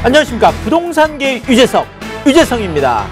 안녕하십니까. 부동산계 유재성입니다.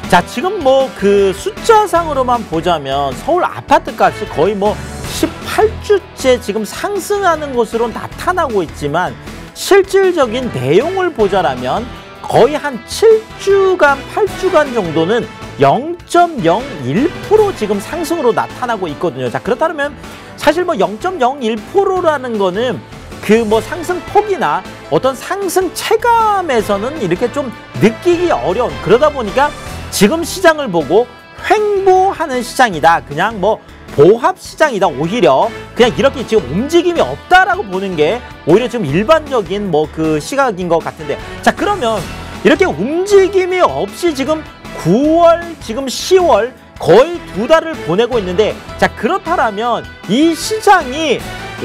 자, 지금 뭐 그 숫자상으로만 보자면 서울 아파트값이 거의 뭐 18주째 지금 상승하는 것으로 나타나고 있지만 실질적인 내용을 보자라면 거의 한 7주간, 8주간 정도는 0.01% 지금 상승으로 나타나고 있거든요. 자, 그렇다면 사실 뭐 0.01%라는 거는 그 뭐 상승 폭이나 어떤 상승 체감에서는 이렇게 좀 느끼기 어려운, 그러다 보니까 지금 시장을 보고 횡보하는 시장이다, 그냥 뭐 보합 시장이다, 오히려 그냥 이렇게 지금 움직임이 없다라고 보는 게 오히려 지금 일반적인 뭐 그 시각인 것 같은데, 자, 그러면 이렇게 움직임이 없이 지금 9월, 지금 10월 거의 2달을 보내고 있는데, 자, 그렇다면 이 시장이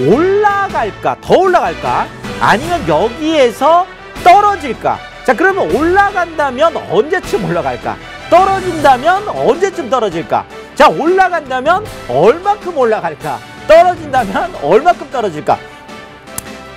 올라갈까, 더 올라갈까, 아니면 여기에서 떨어질까? 자, 그러면 올라간다면 언제쯤 올라갈까? 떨어진다면 언제쯤 떨어질까? 자, 올라간다면 얼마큼 올라갈까? 떨어진다면 얼마큼 떨어질까?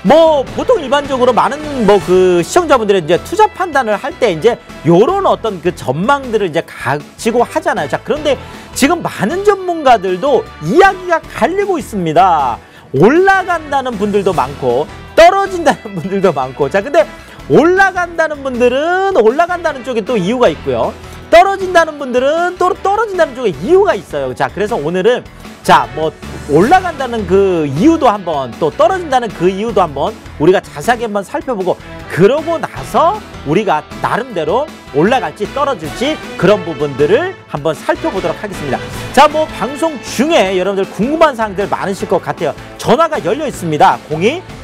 뭐 보통 일반적으로 많은 뭐 그 시청자분들의 이제 투자 판단을 할 때 이제 요런 어떤 그 전망들을 이제 가지고 하잖아요. 자, 그런데 지금 많은 전문가들도 이야기가 갈리고 있습니다. 올라간다는 분들도 많고 떨어진다는 분들도 많고. 자, 근데 올라간다는 분들은 올라간다는 쪽에 또 이유가 있고요, 떨어진다는 분들은 또 떨어진다는 쪽에 이유가 있어요. 자, 그래서 오늘은 자, 뭐 올라간다는 그 이유도 한번, 또 떨어진다는 그 이유도 한번 우리가 자세하게 한번 살펴보고, 그러고 나서 우리가 나름대로 올라갈지 떨어질지 그런 부분들을 한번 살펴보도록 하겠습니다. 자, 뭐 방송 중에 여러분들 궁금한 사항들 많으실 것 같아요. 전화가 열려 있습니다.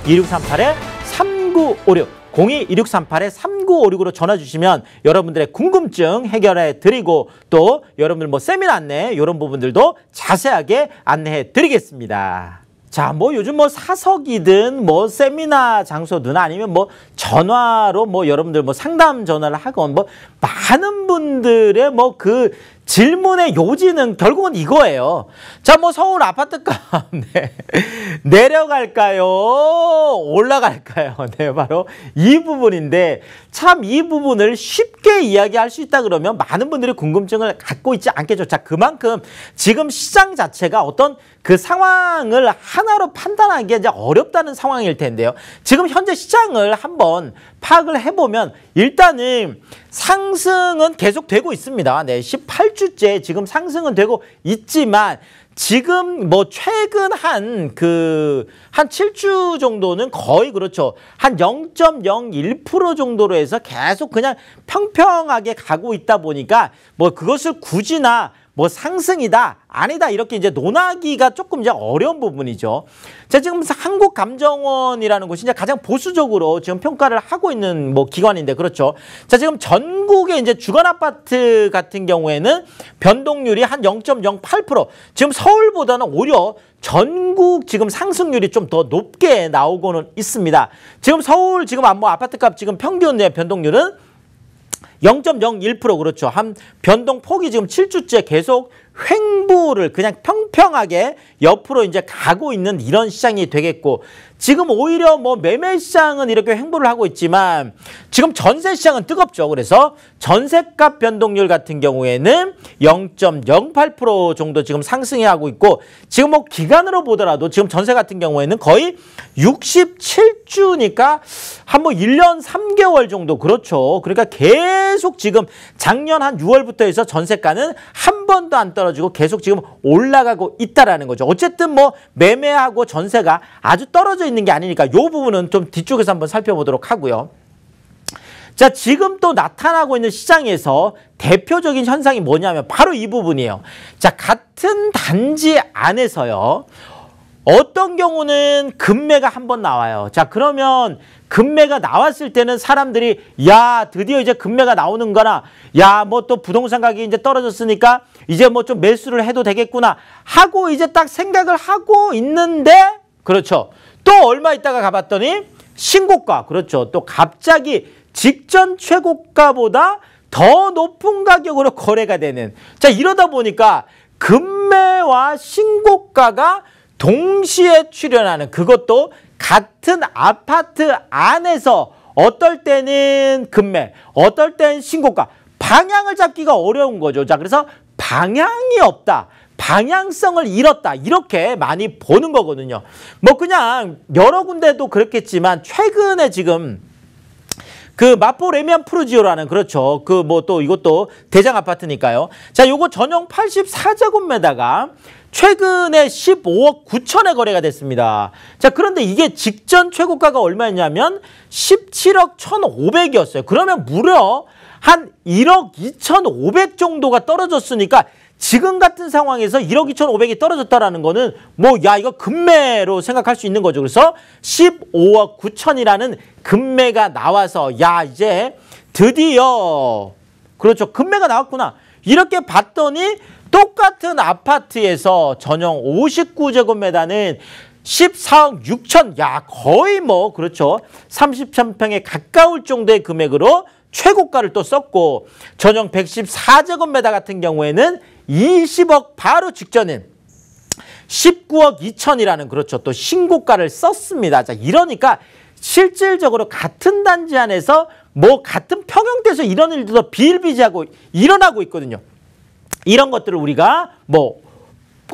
02-2638-3956 02-2638-3956으로 전화 주시면 여러분들의 궁금증 해결해 드리고, 또 여러분들 뭐 세미나 안내 이런 부분들도 자세하게 안내해 드리겠습니다. 자, 뭐 요즘 뭐 사석이든 뭐 세미나 장소든 아니면 뭐 전화로 뭐 여러분들 뭐 상담 전화를 하건 뭐 많은 분들의 뭐 그 질문의 요지는 결국은 이거예요. 자, 뭐 서울 아파트값 네. 내려갈까요? 올라갈까요? 네, 바로 이 부분인데, 참 이 부분을 쉽게 이야기할 수 있다 그러면 많은 분들이 궁금증을 갖고 있지 않겠죠. 자, 그만큼 지금 시장 자체가 어떤 그 상황을 하나로 판단하기 이제 어렵다는 상황일 텐데요. 지금 현재 시장을 한번 파악을 해보면 일단은 상승은 계속되고 있습니다. 네, 18주째 지금 상승은 되고 있지만 지금 뭐 최근 한 7주 정도는 거의 그렇죠. 한 0.01% 정도로 해서 계속 그냥 평평하게 가고 있다 보니까 뭐 그것을 굳이나 뭐 상승이다, 아니다, 이렇게 이제 논하기가 조금 이제 어려운 부분이죠. 자, 지금 한국감정원이라는 곳이 이제 가장 보수적으로 지금 평가를 하고 있는 뭐 기관인데, 그렇죠. 자, 지금 전국의 이제 주거 아파트 같은 경우에는 변동률이 한 0.08%, 지금 서울보다는 오히려 전국 지금 상승률이 좀 더 높게 나오고는 있습니다. 지금 서울 지금 뭐 아파트값 지금 평균 변동률은 0.01%, 그렇죠. 한 변동폭이 지금 7주째 계속 횡보를 그냥 평평하게 옆으로 이제 가고 있는 이런 시장이 되겠고, 지금 오히려 뭐 매매 시장은 이렇게 횡보를 하고 있지만 지금 전세 시장은 뜨겁죠. 그래서 전세값 변동률 같은 경우에는 0.08% 정도 지금 상승해 하고 있고, 지금 뭐 기간으로 보더라도 지금 전세 같은 경우에는 거의 67주니까 한 뭐 1년 3개월 정도, 그렇죠. 그러니까 계속 지금 작년 한 6월부터 해서 전세가는 한 번도 안 떨어지고 계속 지금 올라가고 있다라는 거죠. 어쨌든 뭐 매매하고 전세가 아주 떨어져 있는 게 아니니까 이 부분은 좀 뒤쪽에서 한번 살펴보도록 하고요. 자, 지금 또 나타나고 있는 시장에서 대표적인 현상이 뭐냐면 바로 이 부분이에요. 자, 같은 단지 안에서요, 어떤 경우는 급매가 한번 나와요. 자, 그러면 급매가 나왔을 때는 사람들이 야, 드디어 이제 급매가 나오는 거나, 야, 뭐 또 부동산 가격이 이제 떨어졌으니까 이제 뭐 좀 매수를 해도 되겠구나 하고 이제 딱 생각을 하고 있는데, 그렇죠. 또 얼마 있다가 가봤더니 신고가, 그렇죠. 또 갑자기 직전 최고가보다 더 높은 가격으로 거래가 되는, 자, 이러다 보니까 급매와 신고가가 동시에 출현하는, 그것도 같은 아파트 안에서 어떨 때는 금매, 어떨 땐 신고가. 방향을 잡기가 어려운 거죠. 자, 그래서 방향이 없다. 방향성을 잃었다. 이렇게 많이 보는 거거든요. 뭐 그냥 여러 군데도 그렇겠지만 최근에 지금 그 마포 레미안 푸르지오라는 그렇죠. 그 뭐 또 이것도 대장 아파트니까요. 자, 요거 전용 84제곱미터가 최근에 15억 9천에 거래가 됐습니다. 자, 그런데 이게 직전 최고가가 얼마였냐면 17억 1,500이었어요. 그러면 무려 한 1억 2,500 정도가 떨어졌으니까 지금 같은 상황에서 1억 2,500이 떨어졌다라는 거는 뭐 야 이거 금매로 생각할 수 있는 거죠. 그래서 15억 9천이라는 금매가 나와서 야 이제 드디어 그렇죠. 금매가 나왔구나. 이렇게 봤더니 똑같은 아파트에서 전용 59제곱미터는 14억 6천. 야 거의 뭐 그렇죠. 30평에 가까울 정도의 금액으로 최고가를 또 썼고 전용 114제곱미터 같은 경우에는 20억 바로 직전인 19억 2천이라는 그렇죠. 또 신고가를 썼습니다. 자, 이러니까 실질적으로 같은 단지 안에서 뭐 같은 평형대에서 이런 일들도 비일비재하고 일어나고 있거든요. 이런 것들을 우리가 뭐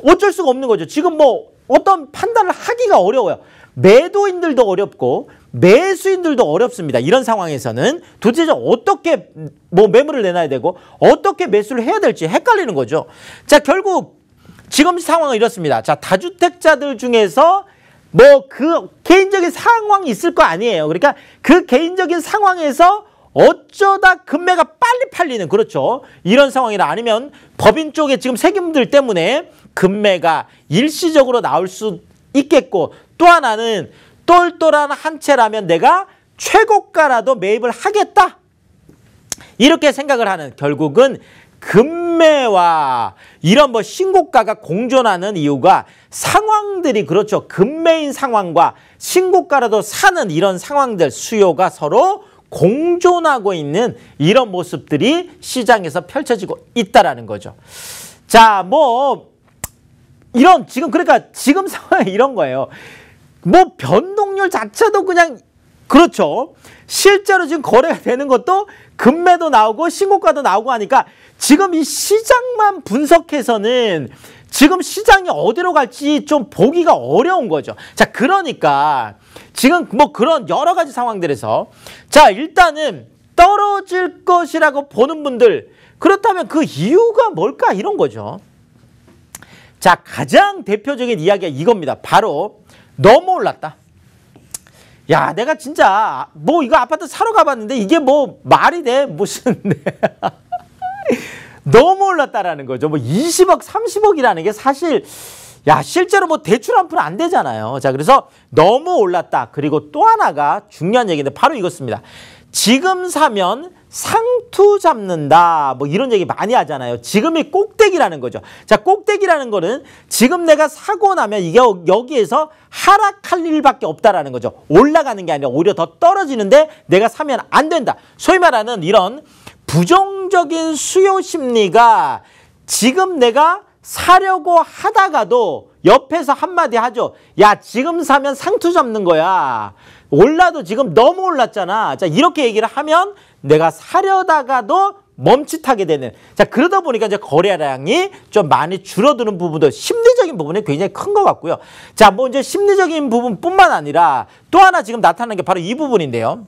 어쩔 수가 없는 거죠. 지금 뭐 어떤 판단을 하기가 어려워요. 매도인들도 어렵고 매수인들도 어렵습니다. 이런 상황에서는 도대체 어떻게 뭐 매물을 내놔야 되고 어떻게 매수를 해야 될지 헷갈리는 거죠. 자, 결국 지금 상황은 이렇습니다. 자, 다주택자들 중에서 뭐 그 개인적인 상황이 있을 거 아니에요. 그러니까 그 개인적인 상황에서 어쩌다 금매가 빨리 팔리는 그렇죠. 이런 상황이나 아니면 법인 쪽에 지금 책임들 때문에 금매가 일시적으로 나올 수 있겠고 또 하나는 똘똘한 한 채라면 내가 최고가라도 매입을 하겠다. 이렇게 생각을 하는 결국은 금매와 이런 뭐 신고가가 공존하는 이유가 상황들이 그렇죠. 금매인 상황과 신고가라도 사는 이런 상황들 수요가 서로 공존하고 있는 이런 모습들이 시장에서 펼쳐지고 있다라는 거죠. 자, 뭐 이런 지금 그러니까 지금 상황이 이런 거예요. 뭐 변동률 자체도 그냥 그렇죠. 실제로 지금 거래가 되는 것도 금매도 나오고 신고가도 나오고 하니까 지금 이 시장만 분석해서는 지금 시장이 어디로 갈지 좀 보기가 어려운 거죠. 자, 그러니까 지금 뭐 그런 여러 가지 상황들에서 자, 일단은 떨어질 것이라고 보는 분들 그렇다면 그 이유가 뭘까 이런 거죠. 자, 가장 대표적인 이야기가 이겁니다. 바로 너무 올랐다. 야, 내가 진짜 뭐 이거 아파트 사러 가봤는데 이게 뭐 말이 돼? 무슨 너무 올랐다라는 거죠. 뭐 20억, 30억이라는 게 사실 야 실제로 뭐 대출 한 푼 안 되잖아요. 자, 그래서 너무 올랐다. 그리고 또 하나가 중요한 얘기인데 바로 이것입니다. 지금 사면 상투 잡는다. 뭐 이런 얘기 많이 하잖아요. 지금이 꼭대기라는 거죠. 자, 꼭대기라는 거는 지금 내가 사고 나면 이게 여기에서 하락할 일밖에 없다라는 거죠. 올라가는 게 아니라 오히려 더 떨어지는데 내가 사면 안 된다. 소위 말하는 이런 부정적인 수요 심리가 지금 내가 사려고 하다가도 옆에서 한마디 하죠. 야, 지금 사면 상투 잡는 거야. 올라도 지금 너무 올랐잖아. 자, 이렇게 얘기를 하면 내가 사려다가도 멈칫하게 되는. 자, 그러다 보니까 이제 거래량이 좀 많이 줄어드는 부분도 심리적인 부분이 굉장히 큰 것 같고요. 자, 뭐 이제 심리적인 부분뿐만 아니라 또 하나 지금 나타나는 게 바로 이 부분인데요.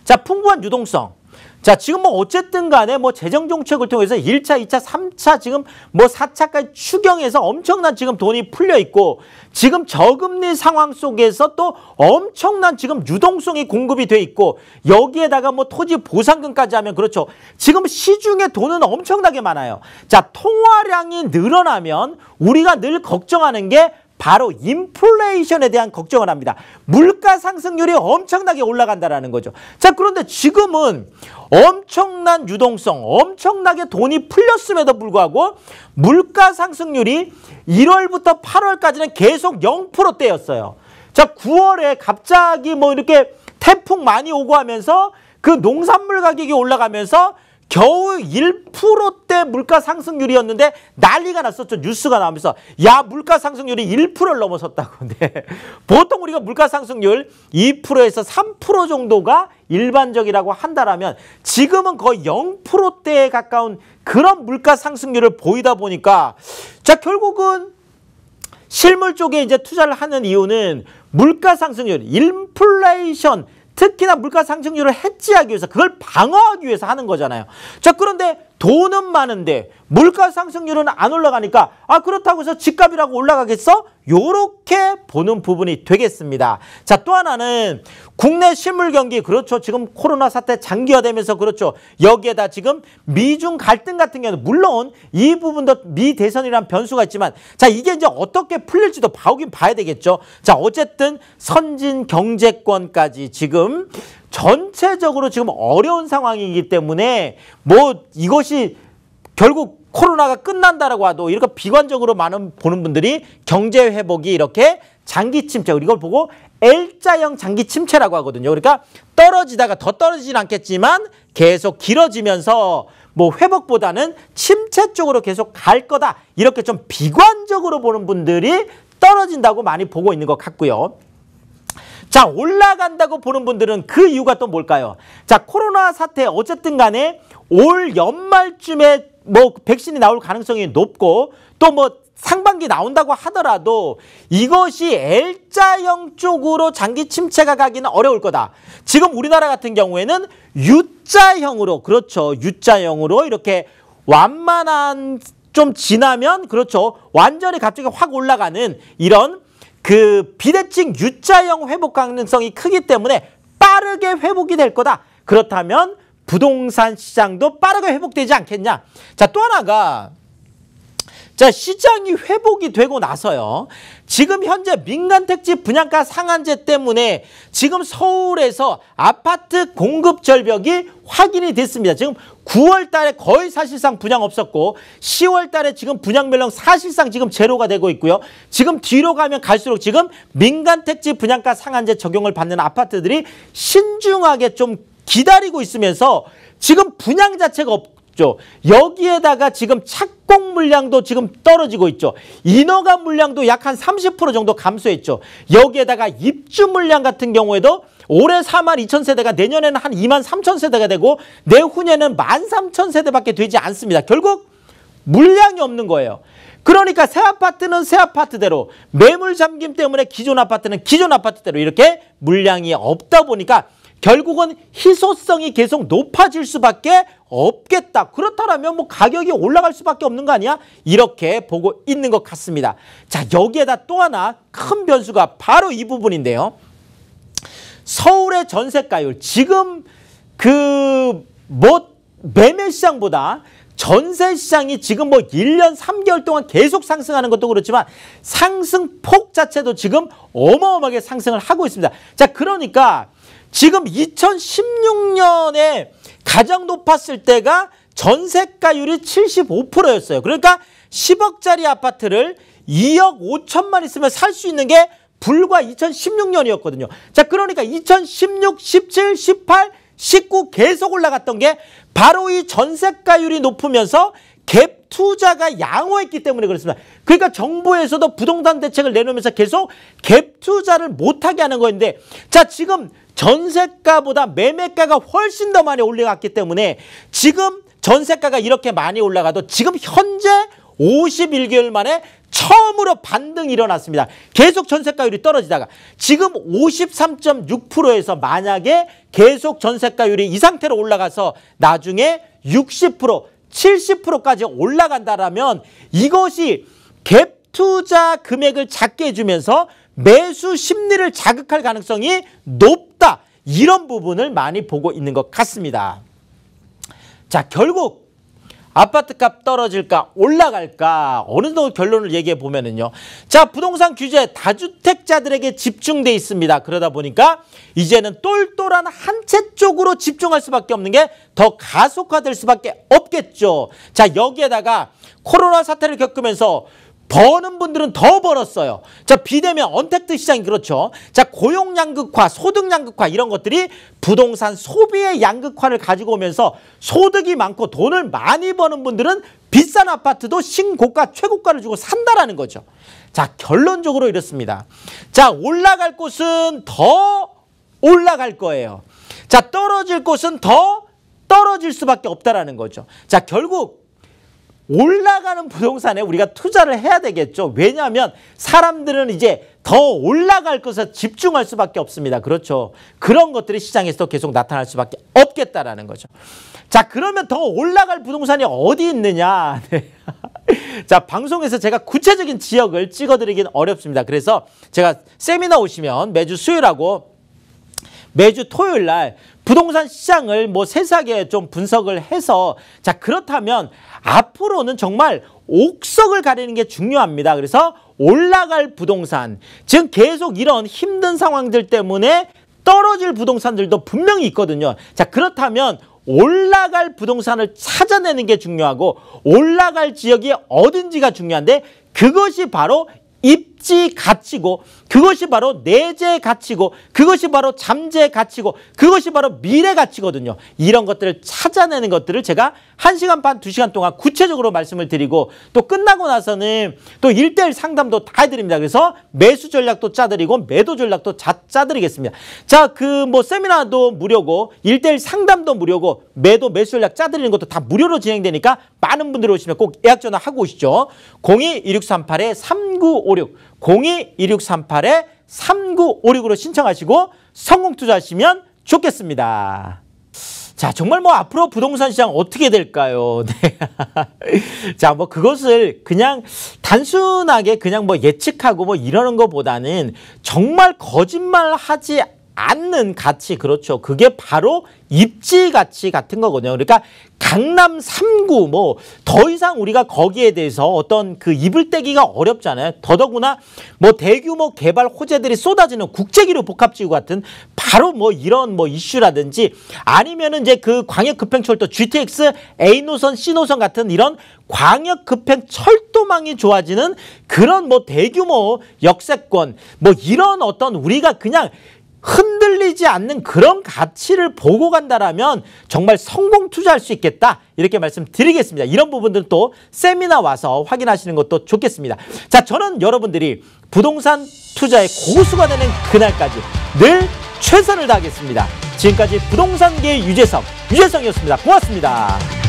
자, 풍부한 유동성. 자, 지금 뭐 어쨌든 간에 뭐 재정 정책을 통해서 1차, 2차, 3차 지금 뭐 4차까지 추경해서 엄청난 지금 돈이 풀려 있고 지금 저금리 상황 속에서 또 엄청난 지금 유동성이 공급이 돼 있고 여기에다가 뭐 토지 보상금까지 하면 그렇죠. 지금 시중에 돈은 엄청나게 많아요. 자, 통화량이 늘어나면 우리가 늘 걱정하는 게 바로 인플레이션에 대한 걱정을 합니다. 물가 상승률이 엄청나게 올라간다는 거죠. 자, 그런데 지금은 엄청난 유동성, 엄청나게 돈이 풀렸음에도 불구하고 물가 상승률이 1월부터 8월까지는 계속 0%대였어요. 자, 9월에 갑자기 뭐 이렇게 태풍 많이 오고 하면서 그 농산물 가격이 올라가면서 겨우 1%대 국내 물가 상승률이었는데 난리가 났었죠. 뉴스가 나오면서 야 물가 상승률이 1%를 넘어섰다고. 네. 보통 우리가 물가 상승률 2%에서 3% 정도가 일반적이라고 한다라면 지금은 거의 0%대에 가까운 그런 물가 상승률을 보이다 보니까 자 결국은 실물 쪽에 이제 투자를 하는 이유는 물가 상승률, 인플레이션, 특히나 물가 상승률을 해지하기 위해서 그걸 방어하기 위해서 하는 거잖아요. 자 그런데 돈은 많은데 물가 상승률은 안 올라가니까 아 그렇다고 해서 집값이라고 올라가겠어? 요렇게 보는 부분이 되겠습니다. 자 또 하나는 국내 실물 경기 그렇죠. 지금 코로나 사태 장기화되면서 그렇죠. 여기에다 지금 미중 갈등 같은 경우는 물론 이 부분도 미 대선이란 변수가 있지만 자 이게 이제 어떻게 풀릴지도 보긴 봐야 되겠죠. 자 어쨌든 선진 경제권까지 지금 전체적으로 지금 어려운 상황이기 때문에 뭐 이것이 결국 코로나가 끝난다라고 하도 이렇게 비관적으로 많은 보는 분들이 경제 회복이 이렇게 장기 침체 이걸 보고 L자형 장기 침체라고 하거든요. 그러니까 떨어지다가 더 떨어지진 않겠지만 계속 길어지면서 뭐 회복보다는 침체 쪽으로 계속 갈 거다. 이렇게 좀 비관적으로 보는 분들이 떨어진다고 많이 보고 있는 것 같고요. 자 올라간다고 보는 분들은 그 이유가 또 뭘까요? 자 코로나 사태 어쨌든 간에 올 연말쯤에 뭐 백신이 나올 가능성이 높고 또 뭐 상반기 나온다고 하더라도 이것이 L자형 쪽으로 장기 침체가 가기는 어려울 거다. 지금 우리나라 같은 경우에는 U자형으로 그렇죠. U자형으로 이렇게 완만한 좀 지나면 그렇죠. 완전히 갑자기 확 올라가는 이런 그 비대칭 U자형 회복 가능성이 크기 때문에 빠르게 회복이 될 거다. 그렇다면 부동산 시장도 빠르게 회복되지 않겠냐. 자, 또 하나가 자 시장이 회복이 되고 나서요. 지금 현재 민간택지 분양가 상한제 때문에 지금 서울에서 아파트 공급 절벽이 확인이 됐습니다. 지금 9월 달에 거의 사실상 분양 없었고 10월 달에 지금 분양 물량 사실상 지금 제로가 되고 있고요. 지금 뒤로 가면 갈수록 지금 민간택지 분양가 상한제 적용을 받는 아파트들이 신중하게 좀 기다리고 있으면서 지금 분양 자체가 없죠. 여기에다가 지금 착공 물량도 지금 떨어지고 있죠. 인허가 물량도 약 한 30% 정도 감소했죠. 여기에다가 입주 물량 같은 경우에도 올해 42,000세대가 내년에는 한 23,000세대가 되고 내후년에는 13,000세대밖에 되지 않습니다. 결국 물량이 없는 거예요. 그러니까 새 아파트는 새 아파트대로 매물 잠김 때문에 기존 아파트는 기존 아파트대로 이렇게 물량이 없다 보니까 결국은 희소성이 계속 높아질 수밖에 없겠다. 그렇다면 뭐 가격이 올라갈 수밖에 없는 거 아니야? 이렇게 보고 있는 것 같습니다. 자, 여기에다 또 하나 큰 변수가 바로 이 부분인데요. 서울의 전세가율 지금 그 뭐 매매 시장보다 전세 시장이 지금 뭐 1년 3개월 동안 계속 상승하는 것도 그렇지만 상승폭 자체도 지금 어마어마하게 상승을 하고 있습니다. 자, 그러니까 지금 2016년에 가장 높았을 때가 전세가율이 75%였어요. 그러니까 10억짜리 아파트를 2억 5천만 있으면 살 수 있는 게 불과 2016년이었거든요. 자, 그러니까 2016, 17, 18, 19 계속 올라갔던 게 바로 이 전세가율이 높으면서 갭 투자가 양호했기 때문에 그렇습니다. 그러니까 정부에서도 부동산 대책을 내놓으면서 계속 갭 투자를 못하게 하는 거였는데 자, 지금 전세가보다 매매가가 훨씬 더 많이 올라갔기 때문에 지금 전세가가 이렇게 많이 올라가도 지금 현재 51개월 만에 처음으로 반등이 일어났습니다. 계속 전세가율이 떨어지다가 지금 53.6%에서 만약에 계속 전세가율이 이 상태로 올라가서 나중에 60%, 70%까지 올라간다라면 이것이 갭 투자 금액을 작게 해주면서 매수 심리를 자극할 가능성이 높다. 이런 부분을 많이 보고 있는 것 같습니다. 자, 결국 아파트값 떨어질까 올라갈까 어느 정도 결론을 얘기해 보면은요. 자, 부동산 규제 다주택자들에게 집중돼 있습니다. 그러다 보니까 이제는 똘똘한 한 채 쪽으로 집중할 수밖에 없는 게 더 가속화될 수밖에 없겠죠. 자, 여기에다가 코로나 사태를 겪으면서 버는 분들은 더 벌었어요. 자, 비대면 언택트 시장이 그렇죠. 자, 고용 양극화, 소득 양극화 이런 것들이 부동산 소비의 양극화를 가지고 오면서 소득이 많고 돈을 많이 버는 분들은 비싼 아파트도 신고가, 최고가를 주고 산다라는 거죠. 자, 결론적으로 이렇습니다. 자, 올라갈 곳은 더 올라갈 거예요. 자, 떨어질 곳은 더 떨어질 수밖에 없다라는 거죠. 자, 결국 올라가는 부동산에 우리가 투자를 해야 되겠죠. 왜냐하면 사람들은 이제 더 올라갈 것에 집중할 수밖에 없습니다. 그렇죠. 그런 것들이 시장에서 계속 나타날 수밖에 없겠다라는 거죠. 자, 그러면 더 올라갈 부동산이 어디 있느냐. 네. 자, 방송에서 제가 구체적인 지역을 찍어드리긴 어렵습니다. 그래서 제가 세미나 오시면 매주 수요일하고 매주 토요일 날 부동산 시장을 뭐 세세하게 좀 분석을 해서 자, 그렇다면 앞으로는 정말 옥석을 가리는 게 중요합니다. 그래서 올라갈 부동산, 지금 계속 이런 힘든 상황들 때문에 떨어질 부동산들도 분명히 있거든요. 자, 그렇다면 올라갈 부동산을 찾아내는 게 중요하고 올라갈 지역이 어딘지가 중요한데 그것이 바로 입지 가치고 그것이 바로 내재 가치고 그것이 바로 잠재 가치고 그것이 바로 미래 가치거든요. 이런 것들을 찾아내는 것들을 제가 1시간 반, 2시간 동안 구체적으로 말씀을 드리고 또 끝나고 나서는 또 1:1 상담도 다 해드립니다. 그래서 매수 전략도 짜드리고 매도 전략도 짜드리겠습니다. 자, 그 뭐 세미나도 무료고 1:1 상담도 무료고 매수 전략 짜드리는 것도 다 무료로 진행되니까 많은 분들이 오시면 꼭 예약 전화 하고 오시죠. 02-2638-3956 02-2638-3956으로 신청하시고 성공 투자하시면 좋겠습니다. 자, 정말 뭐 앞으로 부동산 시장 어떻게 될까요? 네. 자, 뭐 그것을 그냥 단순하게 그냥 뭐 예측하고 뭐 이러는 것보다는 정말 거짓말하지 않는 가치, 그렇죠. 그게 바로 입지 가치 같은 거거든요. 그러니까 강남 3구 뭐 더 이상 우리가 거기에 대해서 어떤 그 입을 떼기가 어렵잖아요. 더더구나 뭐 대규모 개발 호재들이 쏟아지는 국제기류 복합지구 같은 바로 뭐 이런 뭐 이슈라든지 아니면은 이제 그 광역급행철도 GTX A노선, C노선 같은 이런 광역급행철도망이 좋아지는 그런 뭐 대규모 역세권 뭐 이런 어떤 우리가 그냥 흔들리지 않는 그런 가치를 보고 간다라면 정말 성공 투자할 수 있겠다 이렇게 말씀드리겠습니다. 이런 부분들은 또 세미나 와서 확인하시는 것도 좋겠습니다. 자, 저는 여러분들이 부동산 투자의 고수가 되는 그날까지 늘 최선을 다하겠습니다. 지금까지 부동산계의 유재석이었습니다. 고맙습니다.